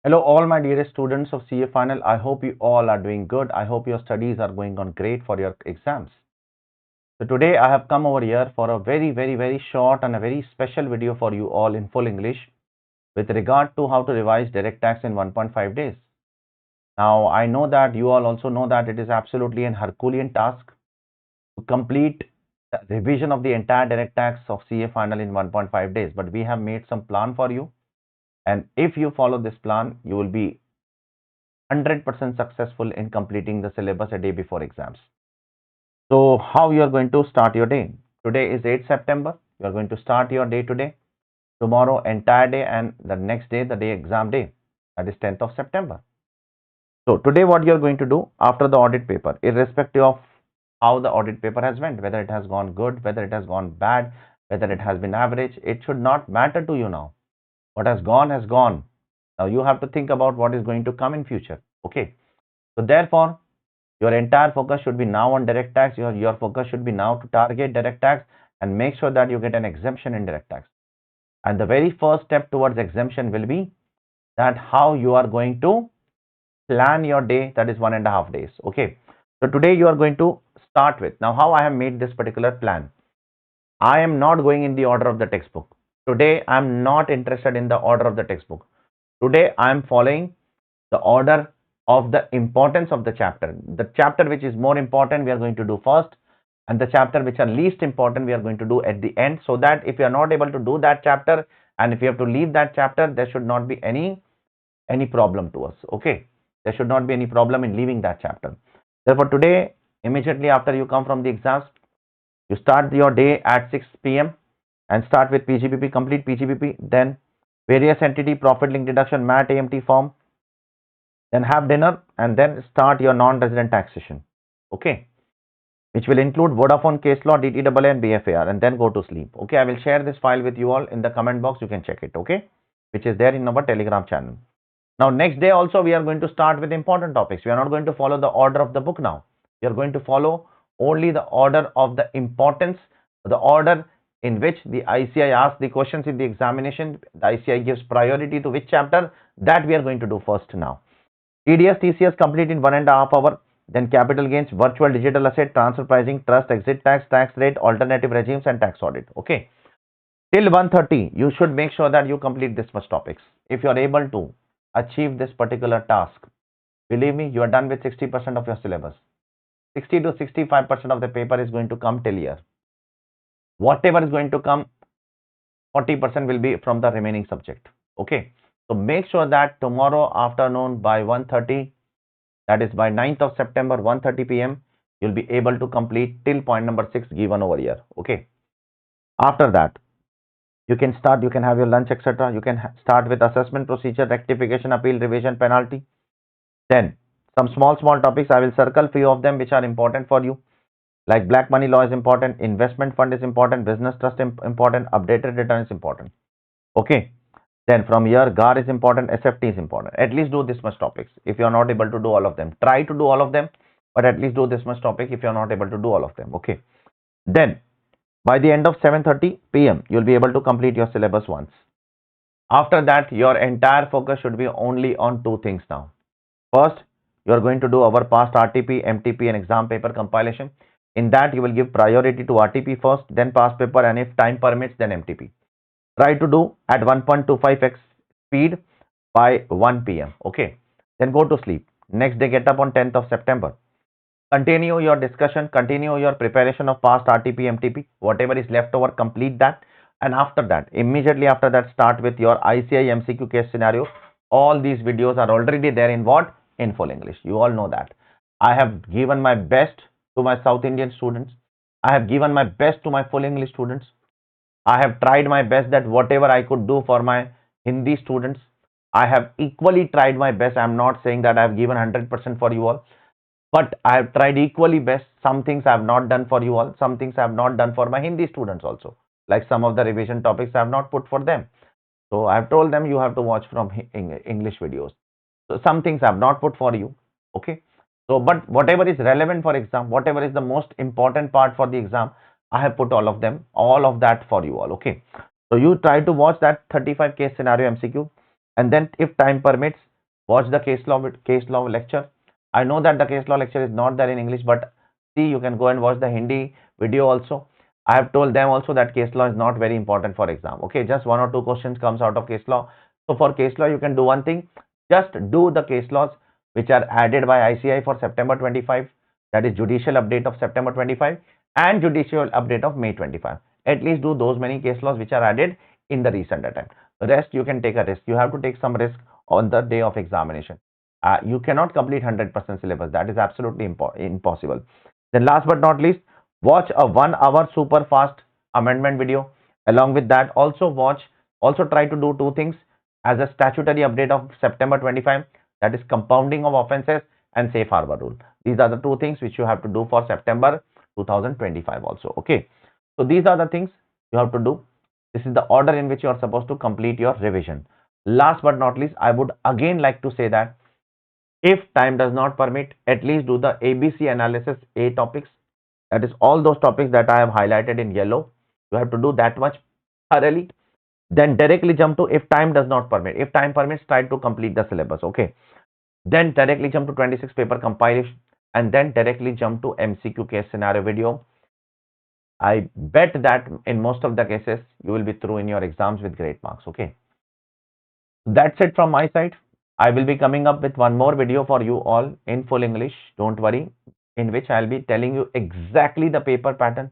Hello, all my dearest students of CA Final. I hope you all are doing good. I hope your studies are going on great for your exams. So today I have come over here for a very short and a very special video for you all in full English with regard to how to revise direct tax in 1.5 days. Now I know that you all also know that it is absolutely an Herculean task to complete the revision of the entire direct tax of CA Final in 1.5 days, but we have made some plan for you, and if you follow this plan, you will be 100% successful in completing the syllabus a day before exams. So how you are going to start your day? Today is 8 September. You are going to start your day today, tomorrow entire day, and the next day, the day exam day, that is 10th of September. So today what you are going to do after the audit paper, irrespective of how the audit paper has went, whether it has gone good, whether it has gone bad, whether it has been average, it should not matter to you now. What has gone has gone. Now you have to think about what is going to come in future. Okay. So therefore, your entire focus should be now on direct tax. Your focus should be now to target direct tax and make sure that you get an exemption in direct tax. And the very first step towards exemption will be that how you are going to plan your day, that is 1.5 days. Okay. So today you are going to start with, now how I have made this particular plan. I am not going in the order of the textbook. Today I am not interested in the order of the textbook. Today I am following the order of the importance of the chapter. The chapter which is more important we are going to do first, and the chapter which are least important we are going to do at the end, so that if you are not able to do that chapter and if you have to leave that chapter, there should not be any problem to us. Okay, there should not be any problem in leaving that chapter. Therefore today, immediately after you come from the exams, you start your day at 6 p.m. and start with PGBP, complete PGBP, then various entity profit link deduction, MAT AMT form, then have dinner, and then start your non-resident taxation. Okay, which will include Vodafone case law, DTAA and BFAR, and then go to sleep. Okay, I will share this file with you all in the comment box. You can check it. Okay, which is there in our Telegram channel. Now next day also we are going to start with important topics. We are not going to follow the order of the book now. We are going to follow only the order of the importance, the order in which the ICI asks the questions in the examination. The ICI gives priority to which chapter, that we are going to do first now. TDS TCS complete in 1.5 hour, then capital gains, virtual digital asset, transfer pricing, trust, exit tax, tax rate, alternative regimes and tax audit. Okay, till 1:30 you should make sure that you complete this much topics. If you are able to achieve this particular task, believe me, you are done with 60% of your syllabus. 60 to 65% of the paper is going to come till here. Whatever is going to come, 40% will be from the remaining subject. Okay, so make sure that tomorrow afternoon by 1:30, that is by 9th of September 1:30 p.m. you'll be able to complete till point number 6 given over here. Okay, after that you can start, you can have your lunch, etc. You can start with assessment procedure, rectification, appeal, revision, penalty. Then some small topics, I will circle few of them which are important for you, like black money law is important, investment fund is important, business trust important, updated return is important. Okay, then from here GAR is important, SFT is important. At least do this much topics. If you are not able to do all of them, try to do all of them, but at least do this much topic if you are not able to do all of them. Okay, then by the end of 7:30 p.m. you'll be able to complete your syllabus once. After that, your entire focus should be only on two things now. First, you are going to do our past RTP, MTP and exam paper compilation. In that, you will give priority to RTP first, then past paper, and if time permits, then MTP. Try to do at 1.25x speed by 1 p.m. Okay, then go to sleep. Next day, get up on 10th of September. Continue your discussion, continue your preparation of past RTP, MTP. Whatever is left over, complete that. And after that, immediately after that, start with your ICI MCQ case scenario. All these videos are already there in what? In full English. You all know that. I have given my best to my South Indian students. I have given my best to my full English students. I have tried my best that whatever I could do for my Hindi students, I have equally tried my best. I am not saying that I have given 100% for you all, but I have tried equally best. Some things I have not done for you all. Some things I have not done for my Hindi students also. Like some of the revision topics I have not put for them. So I have told them you have to watch from English videos. So some things I have not put for you. Okay. So, but whatever is relevant for exam, whatever is the most important part for the exam, I have put all of them, all of that for you all. Okay. So you try to watch that 35 case scenario MCQ, and then if time permits, watch the case law lecture. I know that the case law lecture is not there in English, but see, you can go and watch the Hindi video also. I have told them also that case law is not very important for exam. Okay, just 1 or 2 questions comes out of case law. So for case law, you can do one thing, just do the case laws which are added by ICAI for September 25, that is judicial update of September 25 and judicial update of May 25. At least do those many case laws which are added in the recent attempt. Rest you can take a risk. You have to take some risk on the day of examination. You cannot complete 100% syllabus. That is absolutely impossible. Then last but not least, watch a 1 hour super fast amendment video. Along with that, also try to do two things as a statutory update of September 25, that is compounding of offences and safe harbor rule. These are the two things which you have to do for September 2025 also. Okay. So these are the things you have to do. This is the order in which you are supposed to complete your revision. Last but not least, I would again like to say that if time does not permit, at least do the ABC analysis A topics. That is all those topics that I have highlighted in yellow. You have to do that much thoroughly. Then directly jump to, if time does not permit. If time permits, try to complete the syllabus. Okay. Then directly jump to 26 paper compilation and then directly jump to MCQ case scenario video. I bet that in most of the cases, you will be through in your exams with great marks. Okay. That's it from my side. I will be coming up with one more video for you all in full English. Don't worry, in which I'll be telling you exactly the paper pattern.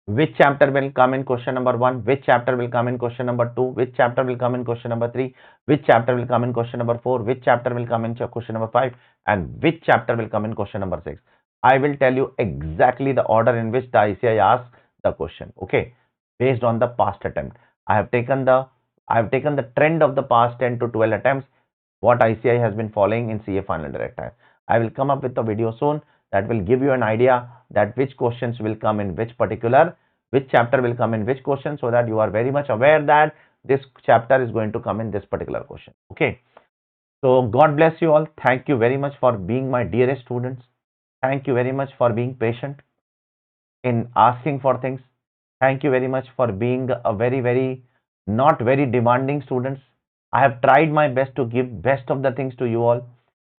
Which chapter will come in question number 1, which chapter will come in question number 2, which chapter will come in question number 3, which chapter will come in question number 4, which chapter will come in question number 5, and which chapter will come in question number 6. I will tell you exactly the order in which the ICAI asks the question. Okay, based on the past attempt. I have taken the trend of the past 10 to 12 attempts, what ICAI has been following in CA final directive. I will come up with a video soon that will give you an idea that which questions will come in which chapter will come in which question, so that you are very much aware that this chapter is going to come in this particular question. Okay. So God bless you all. Thank you very much for being my dearest students. Thank you very much for being patient in asking for things. Thank you very much for being a very not very demanding students. I have tried my best to give best of the things to you all.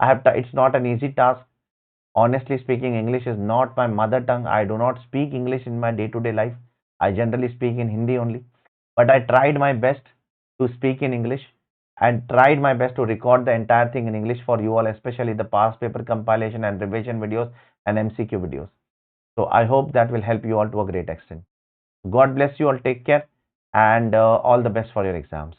It's not an easy task. Honestly speaking, English is not my mother tongue. I do not speak English in my day-to-day life. I generally speak in Hindi only. But I tried my best to speak in English and tried my best to record the entire thing in English for you all, especially the past paper compilation and revision videos and MCQ videos. So I hope that will help you all to a great extent. God bless you all. Take care and all the best for your exams.